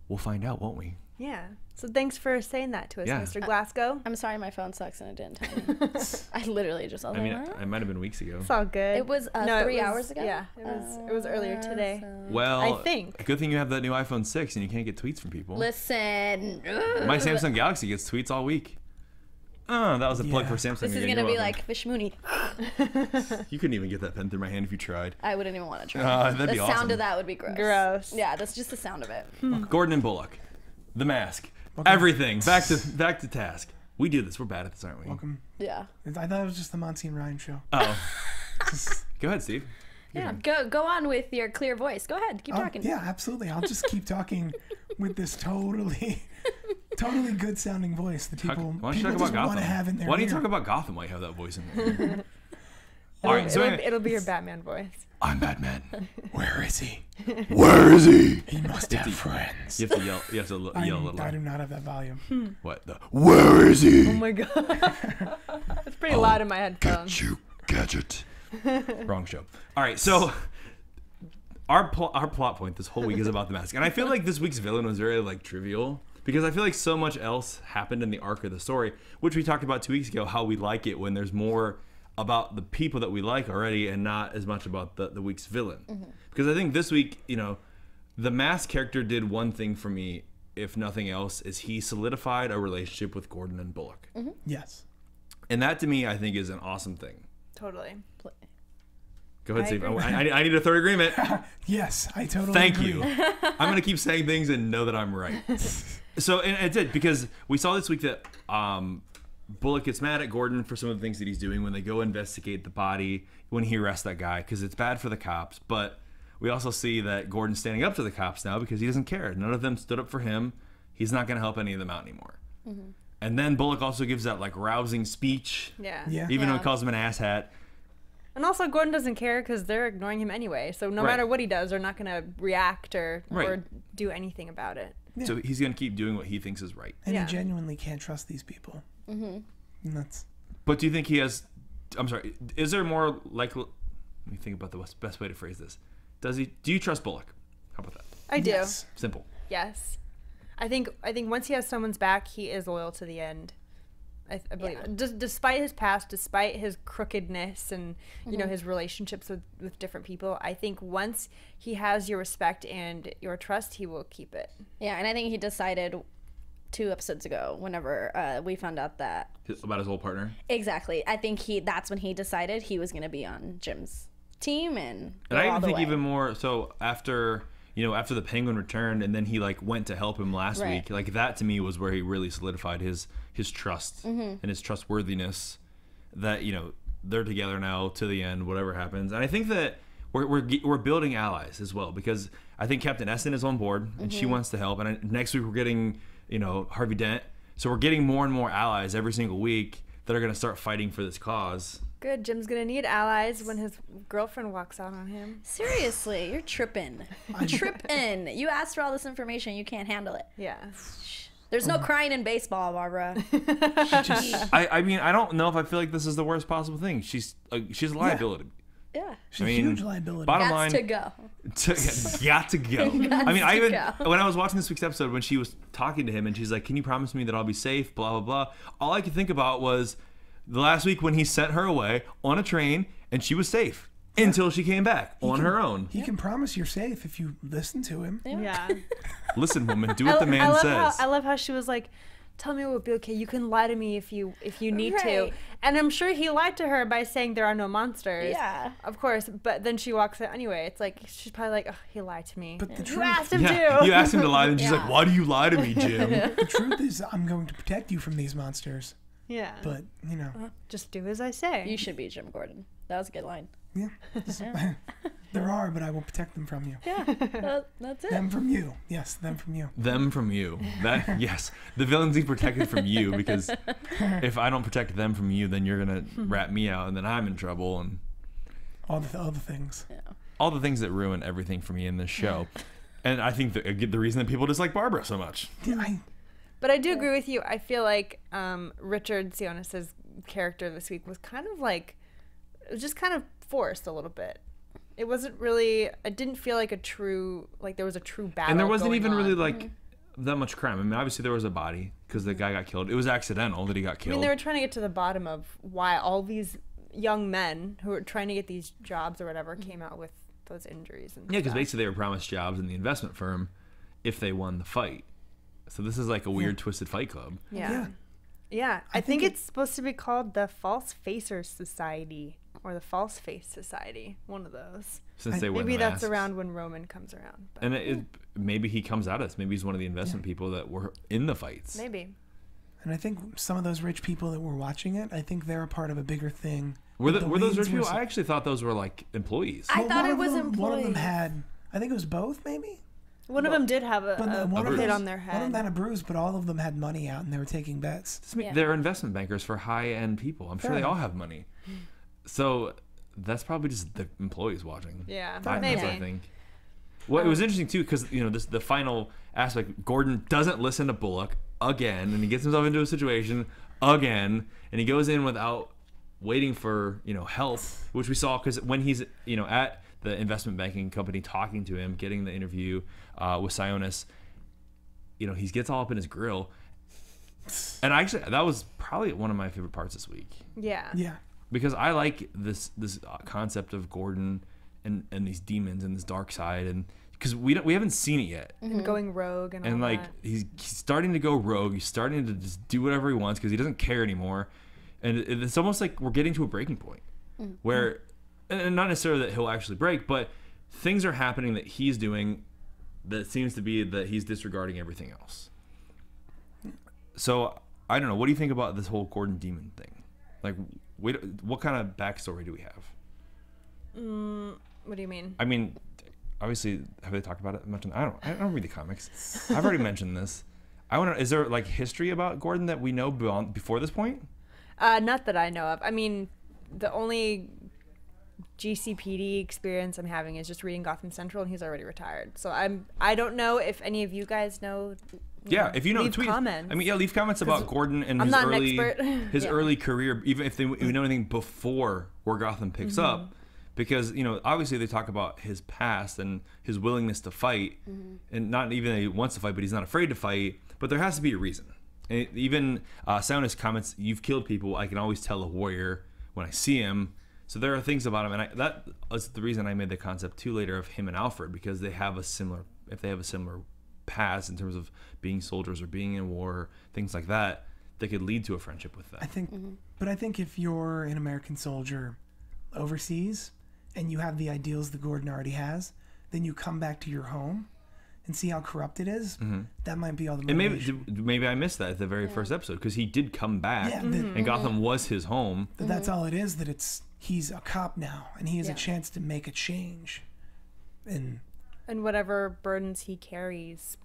Speaker 3: We'll find out, won't we?
Speaker 2: Yeah. So thanks for saying that to us, Mr. Glasgow.
Speaker 5: I'm sorry my phone sucks and it didn't tell me. I literally just
Speaker 3: I mean, it might have been weeks ago.
Speaker 2: It's all good.
Speaker 5: It was 3 hours ago?
Speaker 2: Yeah, it was earlier today.
Speaker 3: Well,
Speaker 2: I think.
Speaker 3: Good thing you have that new iPhone 6 and you can't get tweets from people.
Speaker 5: Listen.
Speaker 3: My Samsung Galaxy gets tweets all week. Oh, that was a plug for Samsung.
Speaker 5: This is
Speaker 3: again.
Speaker 5: going to
Speaker 3: You're
Speaker 5: be
Speaker 3: welcome.
Speaker 5: like Fish Mooney.
Speaker 3: You couldn't even get that pen through my hand if you tried.
Speaker 5: I wouldn't even want to try.
Speaker 3: That'd be
Speaker 5: the
Speaker 3: awesome.
Speaker 5: sound of that would be gross.
Speaker 2: Gross.
Speaker 5: Yeah, that's just the sound of it.
Speaker 3: Gordon and Bullock, The Mask, everything. Back to task. We do this. We're bad at this, aren't we?
Speaker 4: Welcome.
Speaker 5: Yeah.
Speaker 4: I thought it was just the Monse and Ryan show.
Speaker 3: Oh. Go ahead, Steve.
Speaker 5: Yeah. Go on with your clear voice. Go ahead. Keep talking.
Speaker 4: Yeah, absolutely. I'll just keep talking with this totally good sounding voice that people
Speaker 3: Why don't you talk
Speaker 4: just
Speaker 3: about
Speaker 4: want to
Speaker 3: Gotham?
Speaker 4: have in their
Speaker 3: Why don't you
Speaker 4: ear.
Speaker 3: talk about Gotham while you have that voice in there? All right, so
Speaker 2: It'll be your Batman voice.
Speaker 3: I'm Batman.
Speaker 4: Where is he?
Speaker 3: Where is he?
Speaker 4: He must have friends.
Speaker 3: You have to yell. You have to yell a little.
Speaker 4: I do not have that volume.
Speaker 3: What? Where is he?
Speaker 2: Oh my god. It's pretty loud in my headphones.
Speaker 3: You gadget. Wrong show. All right, so our plot point this whole week is about the mask, and I feel like this week's villain was very like trivial because I feel like so much else happened in the arc of the story, which we talked about 2 weeks ago. How we like it when there's more about the people that we like already and not as much about the week's villain. Because I think this week, you know, the mask character did one thing for me, if nothing else, is he solidified a relationship with Gordon and Bullock.
Speaker 4: Yes.
Speaker 3: And that to me, I think, is an awesome thing.
Speaker 2: Totally.
Speaker 3: Go ahead, Steve. I need a third agreement.
Speaker 4: Yes, I totally
Speaker 3: Thank
Speaker 4: agree.
Speaker 3: you. I'm going to keep saying things and know that I'm right. So, and it did, because we saw this week that Bullock gets mad at Gordon for some of the things that he's doing when they go investigate the body, when he arrests that guy, because it's bad for the cops. But we also see that Gordon's standing up to the cops now because he doesn't care. None of them stood up for him. He's not going to help any of them out anymore. And then Bullock also gives that like rousing speech.
Speaker 2: Yeah.
Speaker 3: Even though he calls him an asshat.
Speaker 2: And also, Gordon doesn't care because they're ignoring him anyway. So no matter what he does, they're not going to react or do anything about it.
Speaker 4: Yeah.
Speaker 3: So he's going to keep doing what he thinks is right.
Speaker 4: And he genuinely can't trust these people. And that's...
Speaker 3: But do you think he has... I'm sorry. Is there more like... Let me think about the best way to phrase this. Do you trust Bullock? How about that?
Speaker 2: I do.
Speaker 4: Yes.
Speaker 3: Simple.
Speaker 2: Yes. I think once he has someone's back, he is loyal to the end. I believe it. Despite his past, despite his crookedness and you know his relationships with different people, I think once he has your respect and your trust, he will keep it.
Speaker 5: Yeah, and I think he decided 2 episodes ago, whenever we found out that
Speaker 3: About his old partner?
Speaker 5: exactly. I think that's when he decided he was going to be on Jim's team and go
Speaker 3: I
Speaker 5: all
Speaker 3: even
Speaker 5: the
Speaker 3: think
Speaker 5: way.
Speaker 3: even more so after the Penguin returned and then he like went to help him last
Speaker 5: Right.
Speaker 3: week. Like that to me was where he really solidified his trust and his trustworthiness. That they're together now to the end, whatever happens. And I think that we're building allies as well because I think Captain Essen is on board and she wants to help. And next week we're getting Harvey Dent. So we're getting more and more allies every single week that are going to start fighting for this cause.
Speaker 2: Good. Jim's gonna need allies when his girlfriend walks out on him.
Speaker 5: Seriously, you're tripping. Tripping. You asked for all this information. You can't handle it.
Speaker 2: Yeah.
Speaker 5: There's no crying in baseball, Barbara.
Speaker 3: I mean, I don't know if I feel like this is the worst possible thing. She's a liability.
Speaker 5: Yeah.
Speaker 4: She's a huge liability.
Speaker 3: Bottom
Speaker 5: Got
Speaker 3: line,
Speaker 5: to go.
Speaker 3: got to go. I mean,
Speaker 5: go.
Speaker 3: when I was watching this week's episode, when she was talking to him and she's like, "Can you promise me that I'll be safe?" Blah blah blah. All I could think about was the last week when he sent her away on a train and she was safe until she came back on her own.
Speaker 4: He can promise you're safe if you listen to him.
Speaker 2: Yeah.
Speaker 3: Listen, woman, do what the man says.
Speaker 2: I love how she was like, "Tell me it will be okay. You can lie to me if you need to."
Speaker 5: Right.
Speaker 2: And I'm sure he lied to her by saying there are no monsters.
Speaker 5: Yeah.
Speaker 2: Of course. But then she walks out anyway. It's like she's probably like, "Oh, he lied to me."
Speaker 4: But the
Speaker 2: You
Speaker 4: truth,
Speaker 2: asked him
Speaker 3: Yeah,
Speaker 2: to.
Speaker 3: you asked him to lie, and she's
Speaker 5: Yeah.
Speaker 3: like, "Why do you lie to me, Jim?"
Speaker 4: the truth is, I'm going to protect you from these monsters.
Speaker 2: Yeah.
Speaker 4: But
Speaker 2: Just do as I say.
Speaker 5: You should be Jim Gordon. That was a good line.
Speaker 4: yeah, there are, but I will protect them from you.
Speaker 5: Yeah, that's it.
Speaker 4: Them from you. Yes, them from you.
Speaker 3: Them from you. That yes, the villains need protected from you because if I don't protect them from you, then you're gonna rat me out, and then I'm in trouble, and
Speaker 4: All the other things.
Speaker 3: all the things that ruin everything for me in this show. And I think the reason that people dislike Barbara so much.
Speaker 4: Yeah,
Speaker 2: But I do agree with you. I feel like Richard Sionis's character this week was kind of like, it was just kind of forced a little bit. It wasn't really, it didn't feel like there was a true battle.
Speaker 3: And there wasn't
Speaker 2: going
Speaker 3: even
Speaker 2: on.
Speaker 3: really like that much crime. I mean, obviously there was a body because the guy got killed. It was accidental that he got
Speaker 2: I
Speaker 3: killed.
Speaker 2: mean, they were trying to get to the bottom of why all these young men who were trying to get these jobs or whatever came out with those injuries. And
Speaker 3: Yeah, because
Speaker 2: stuff.
Speaker 3: basically they were promised jobs in the investment firm if they won the fight. So this is like a weird, twisted fight club.
Speaker 2: Yeah. Yeah. I think it's supposed to be called the False Facers Society or the False Face Society. One of those.
Speaker 3: Since they wear
Speaker 2: Maybe
Speaker 3: the
Speaker 2: that's
Speaker 3: masks.
Speaker 2: around when Roman comes around. But
Speaker 3: And maybe he comes out of this. Maybe he's one of the investment people that were in the fights.
Speaker 2: maybe.
Speaker 4: and I think some of those rich people that were watching it, I think they're a part of a bigger thing.
Speaker 3: Were
Speaker 4: The
Speaker 3: those rich
Speaker 4: Waynes were
Speaker 3: people? I actually thought those were like employees.
Speaker 5: I thought
Speaker 4: one
Speaker 5: it
Speaker 4: of
Speaker 5: was
Speaker 4: them, One of them
Speaker 5: employees.
Speaker 4: had, I think it was both, maybe.
Speaker 2: One of them did have a
Speaker 4: One of
Speaker 2: hit
Speaker 4: them
Speaker 2: on their
Speaker 4: One of them
Speaker 2: head.
Speaker 4: had a bruise, but all of them had money out and they were taking bets.
Speaker 3: They're investment bankers for high-end people. I'm sure
Speaker 4: Fair
Speaker 3: they all
Speaker 4: enough.
Speaker 3: have money. So that's probably just the employees watching.
Speaker 2: Yeah,
Speaker 3: That's
Speaker 2: maybe.
Speaker 3: what I think. Well, it was interesting too because the final aspect. Gordon doesn't listen to Bullock again, and he gets himself into a situation again, and he goes in without waiting for help, which we saw because when he's at the investment banking company talking to him, getting the interview with Sionis, he gets all up in his grill, and actually that was probably one of my favorite parts this week.
Speaker 2: Yeah.
Speaker 4: Yeah.
Speaker 3: Because I like this concept of Gordon and these demons and this dark side, and because we haven't seen it yet.
Speaker 2: And going rogue and all
Speaker 3: like
Speaker 2: that.
Speaker 3: he's starting to go rogue. He's starting to just do whatever he wants because he doesn't care anymore, and it's almost like we're getting to a breaking point where, and not necessarily that he'll actually break, but things are happening that he's doing that seems to be that he's disregarding everything else. So I don't know. What do you think about this whole Gordon demon thing? Like, what kind of backstory do we have?
Speaker 2: What do you mean?
Speaker 3: I mean, obviously, have they talked about it much? I don't read the comics. I've already mentioned this. I wonder, is there like history about Gordon that we know before this point?
Speaker 2: Not that I know of. I mean, the only GCPD experience I'm having is just reading Gotham Central, and he's already retired. So I don't know if any of you guys know.
Speaker 3: Yeah, if you know,
Speaker 2: leave
Speaker 3: tweet.
Speaker 2: comments.
Speaker 3: I mean, yeah, leave comments about Gordon and
Speaker 2: I'm
Speaker 3: his
Speaker 2: not an
Speaker 3: early
Speaker 2: expert.
Speaker 3: his
Speaker 2: Yeah.
Speaker 3: early career, even if we know anything before where Gotham picks up, because obviously they talk about his past and his willingness to fight, and not even that he wants to fight, but he's not afraid to fight. But there has to be a reason. And even Sionis comments, "You've killed people. I can always tell a warrior when I see him." So there are things about him, and that was the reason I made the concept too later of him and Alfred, because they have a similar past in terms of being soldiers or being in war, things like that could lead to a friendship with them.
Speaker 4: I think, but I think if you're an American soldier overseas and you have the ideals that Gordon already has, then you come back to your home and see how corrupt it is. That might be all the motivation.
Speaker 3: And maybe I missed that at the very first episode, because he did come back,
Speaker 4: Yeah,
Speaker 3: and Gotham was his home.
Speaker 4: But that's all it is. That he's a cop now, and he has a chance to make a change. And
Speaker 2: whatever burdens he carries,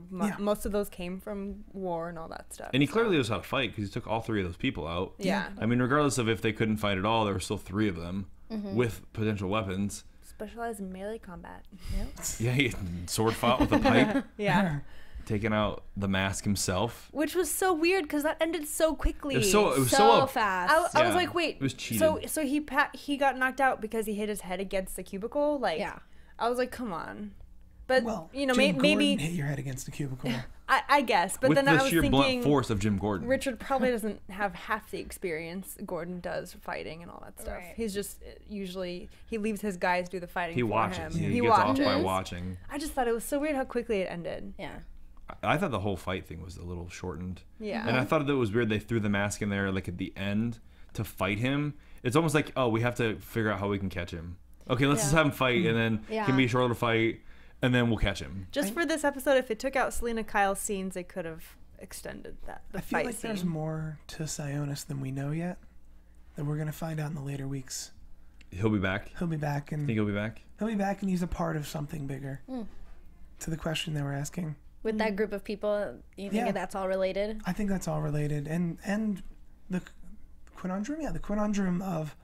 Speaker 2: most of those came from war and all that stuff.
Speaker 3: And he clearly knows how to fight, because he took all three of those people out.
Speaker 2: Yeah.
Speaker 3: I mean, regardless of if they couldn't fight at all, there were still three of them with potential weapons.
Speaker 2: Specialized in melee combat.
Speaker 3: Yeah, he sword fought with a pipe,
Speaker 2: Yeah.
Speaker 3: taking out the Mask himself.
Speaker 2: Which was so weird because that ended so quickly.
Speaker 3: It was so
Speaker 5: So fast.
Speaker 2: I was
Speaker 3: Yeah.
Speaker 2: like, wait.
Speaker 3: It was cheated.
Speaker 2: So he got knocked out because he hit his head against the cubicle. Like,
Speaker 5: Yeah.
Speaker 2: I was like, come on. But
Speaker 4: well,
Speaker 2: Jim
Speaker 4: Jim
Speaker 2: maybe
Speaker 4: Gordon hit your head against the cubicle.
Speaker 2: I guess. But
Speaker 3: with
Speaker 2: then
Speaker 3: the
Speaker 2: I was
Speaker 3: sheer blunt
Speaker 2: thinking
Speaker 3: force of Jim Gordon.
Speaker 2: Richard probably doesn't have half the experience Gordon does fighting and all that stuff.
Speaker 5: Right.
Speaker 2: He's just usually he leaves his guys do the fighting.
Speaker 3: He
Speaker 2: for
Speaker 3: watches.
Speaker 2: him.
Speaker 3: He
Speaker 2: He
Speaker 3: gets off
Speaker 2: watches.
Speaker 3: by watching.
Speaker 2: I just thought it was so weird how quickly it ended.
Speaker 5: Yeah.
Speaker 3: I thought the whole fight thing was a little shortened.
Speaker 2: Yeah.
Speaker 3: And I thought that it was weird they threw the Mask in there like at the end to fight him. It's almost like, oh, we have to figure out how we can catch him. Okay, let's just have him fight, and then it can be a short little fight, and then we'll catch him.
Speaker 2: Just for this episode, if it took out Selena Kyle's scenes, they could have extended the
Speaker 4: I feel
Speaker 2: fight
Speaker 4: like
Speaker 2: scene.
Speaker 4: there's more to Sionis than we know yet, that we're gonna find out in the later weeks.
Speaker 3: He'll be back.
Speaker 4: He'll be back, and
Speaker 3: Think he'll be back?
Speaker 4: and he's a part of something bigger. To the question they were asking,
Speaker 5: With that group of people, you think that's all related?
Speaker 4: I think that's all related, and the conundrum of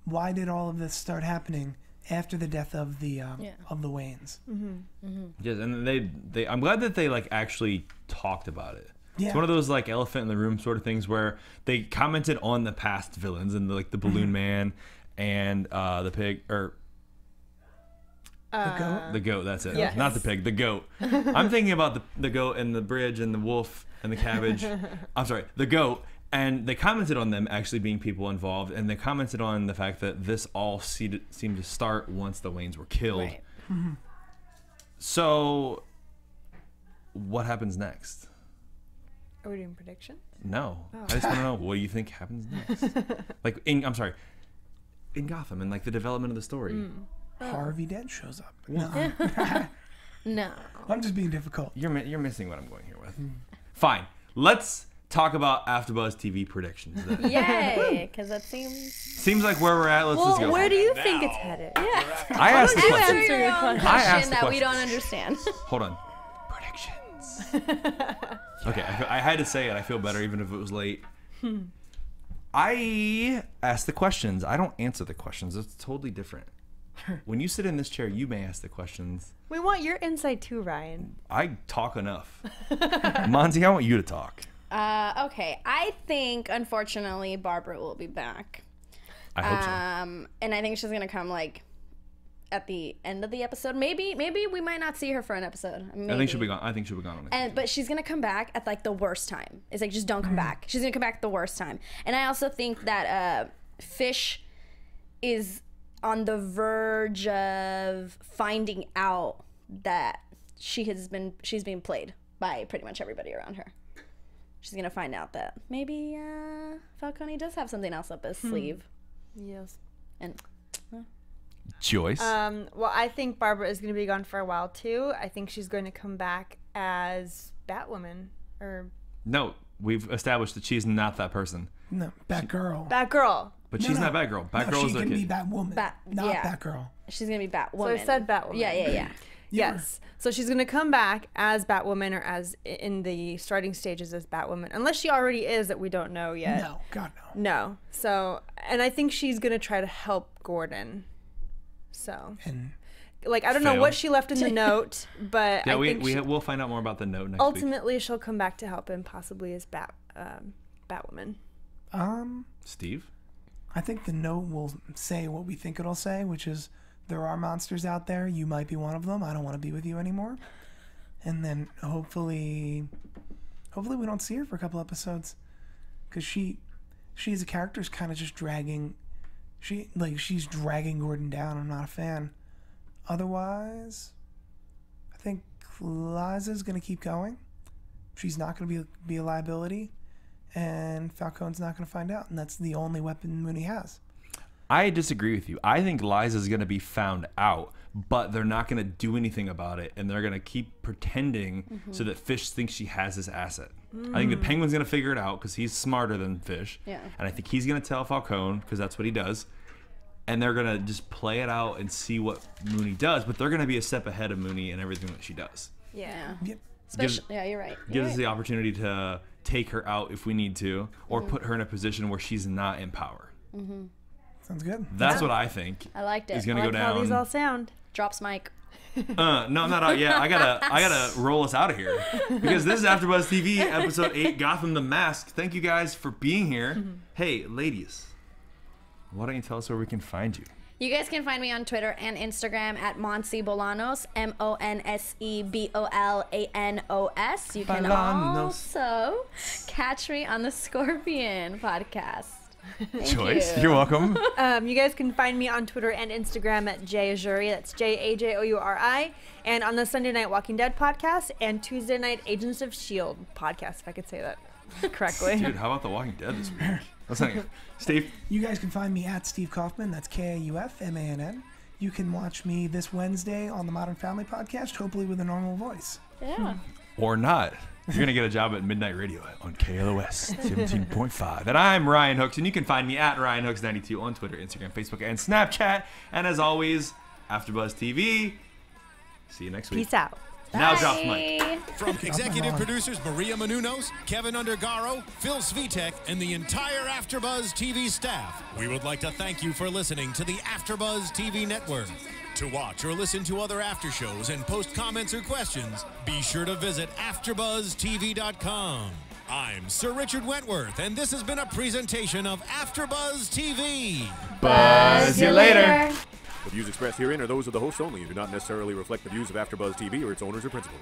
Speaker 4: why did all of this start happening after the death of the Waynes?
Speaker 3: Yes, and they I'm glad that they like actually talked about it.
Speaker 4: Yeah.
Speaker 3: It's one of those like elephant in the room sort of things where they commented on the past villains and the Balloon Man and the pig or
Speaker 4: The goat.
Speaker 3: the goat. That's it.
Speaker 2: Yes.
Speaker 3: Not the pig. The goat. I'm thinking about the goat and the bridge and the wolf and the cabbage. I'm sorry, the goat. And they commented on them actually being people involved, and they commented on the fact that this all seemed to start once the Waynes were killed.
Speaker 5: Right.
Speaker 3: So, what happens next?
Speaker 2: Are we doing predictions?
Speaker 3: No, I just want to know, what do you think happens next? Like in Gotham and like the development of the story.
Speaker 4: Harvey Dent shows up.
Speaker 5: No.
Speaker 4: I'm just being difficult.
Speaker 3: You're missing what I'm going here with. Fine, let's talk about AfterBuzz TV predictions. Then.
Speaker 5: Yay, because that seems
Speaker 3: Seems like where we're at. Let's just go.
Speaker 2: Where do you think it's headed?
Speaker 3: I asked the question.
Speaker 5: answer your own
Speaker 3: I asked
Speaker 5: question
Speaker 3: the
Speaker 5: that we
Speaker 3: question.
Speaker 5: don't understand.
Speaker 3: Hold on. Predictions. Okay, I had to say it. I feel better even if it was late. I ask the questions. I don't answer the questions. It's totally different. When you sit in this chair, you may ask the questions.
Speaker 2: We want your insight too, Ryan.
Speaker 3: I talk enough. Monse, I want you to talk.
Speaker 5: Okay. I think, unfortunately, Barbara will be back.
Speaker 3: I hope so.
Speaker 5: And I think she's gonna come like at the end of the episode. Maybe we might not see her for an episode. Maybe.
Speaker 3: I think she'll be gone. On it.
Speaker 5: But she's gonna come back at like the worst time. It's like, just don't come back. She's gonna come back at the worst time. And I also think that Fish is on the verge of finding out that she's being played by pretty much everybody around her. She's gonna find out that maybe Falcone does have something else up his sleeve.
Speaker 2: Yes.
Speaker 5: And
Speaker 3: Joyce?
Speaker 2: Well, I think Barbara is going to be gone for a while too. I think she's going to come back as Batwoman or
Speaker 3: No, we've established that she's not that person.
Speaker 4: No, Batgirl.
Speaker 2: Batgirl.
Speaker 3: But she's not Batgirl. Batgirl is
Speaker 4: she
Speaker 3: their
Speaker 4: can be
Speaker 3: kid.
Speaker 4: Batwoman, not Batgirl.
Speaker 5: she's gonna be Batwoman.
Speaker 2: So I said Batwoman.
Speaker 5: Yeah.
Speaker 2: Yes. So she's going to come back as Batwoman, or as in the starting stages as Batwoman, unless she already is, that we don't know yet.
Speaker 4: No, God no.
Speaker 2: No. So, and I think she's going to try to help Gordon. So,
Speaker 4: And
Speaker 2: like, I don't know
Speaker 3: Fail.
Speaker 2: what she left in the note, but
Speaker 3: Yeah,
Speaker 2: I think
Speaker 3: we'll find out more about the note next week.
Speaker 2: ultimately she'll come back to help him, possibly as Batwoman.
Speaker 3: Steve?
Speaker 4: I think the note will say what we think it'll say, which is, there are monsters out there. You might be one of them. I don't want to be with you anymore. And then hopefully we don't see her for a couple episodes, because she as a character is kind of just dragging. She's dragging Gordon down. I'm not a fan. Otherwise, I think Liza's gonna keep going. She's not gonna be a liability, and Falcone's not gonna find out. And that's the only weapon Mooney has.
Speaker 3: I disagree with you. I think Liza's going to be found out, but they're not going to do anything about it, and they're going to keep pretending so that Fish thinks she has this asset. I think the Penguin's going to figure it out because he's smarter than Fish.
Speaker 5: Yeah.
Speaker 3: And I think he's going to tell Falcone because that's what he does. And they're going to just play it out and see what Mooney does, but they're going to be a step ahead of Mooney and everything that she does.
Speaker 2: Yeah.
Speaker 4: Yep.
Speaker 5: Yeah, you're right.
Speaker 3: Gives us the opportunity to take her out if we need to, or put her in a position where she's not in power.
Speaker 4: Sounds good.
Speaker 3: That's what I think.
Speaker 5: I liked it.
Speaker 3: Is going to
Speaker 2: I
Speaker 3: go
Speaker 2: like how
Speaker 3: down.
Speaker 2: these all sound.
Speaker 5: Drops mic.
Speaker 3: No, I'm not out yet. I gotta roll us out of here because this is AfterBuzz TV episode 8, Gotham the Mask. Thank you guys for being here. Hey, ladies, why don't you tell us where we can find you?
Speaker 5: You guys can find me on Twitter and Instagram at Monse Bolanos, MonseBolanos. You can
Speaker 3: Bolanos.
Speaker 5: also catch me on the Scorpion podcast. Thank
Speaker 3: Joyce,
Speaker 5: you.
Speaker 3: you're welcome.
Speaker 2: You guys can find me on Twitter and Instagram at Joyce Ajouri. That's Jajouri. And on the Sunday Night Walking Dead podcast and Tuesday Night Agents of S.H.I.E.L.D. podcast, if I could say that correctly.
Speaker 3: Dude, how about The Walking Dead this week? That's not good. Steve?
Speaker 4: You guys can find me at Steve Kaufman. That's Kaufmann. You can watch me this Wednesday on the Modern Family podcast, hopefully with a normal voice.
Speaker 5: Yeah.
Speaker 3: Or not. You're going to get a job at Midnight Radio on KLOS 17.5. And I'm Ryan Hooks, and you can find me at RyanHooks92 on Twitter, Instagram, Facebook, and Snapchat. And as always, AfterBuzz TV. See you next week.
Speaker 2: Peace out.
Speaker 3: Now drop the mic.
Speaker 1: From executive producers Maria Menounos, Kevin Undergaro, Phil Svitek, and the entire AfterBuzz TV staff, we would like to thank you for listening to the AfterBuzz TV network. To watch or listen to other after shows and post comments or questions, be sure to visit AfterBuzzTV.com. I'm Sir Richard Wentworth, and this has been a presentation of AfterBuzz TV.
Speaker 3: Buzz you later.
Speaker 6: The views expressed herein are those of the hosts only and do not necessarily reflect the views of AfterBuzz TV or its owners or principals.